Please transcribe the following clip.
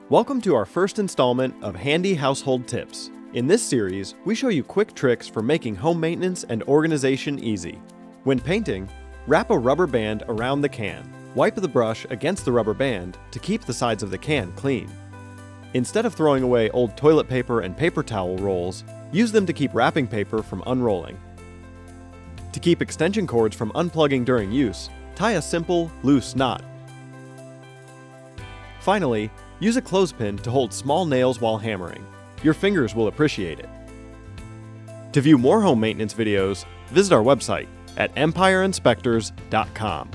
Welcome to our first installment of Handy Household Tips. In this series, we show you quick tricks for making home maintenance and organization easy. When painting, wrap a rubber band around the can. Wipe the brush against the rubber band to keep the sides of the can clean. Instead of throwing away old toilet paper and paper towel rolls, use them to keep wrapping paper from unrolling. To keep extension cords from unplugging during use, tie a simple, loose knot. Finally, use a clothespin to hold small nails while hammering. Your fingers will appreciate it. To view more home maintenance videos, visit our website at empireinspectors.com.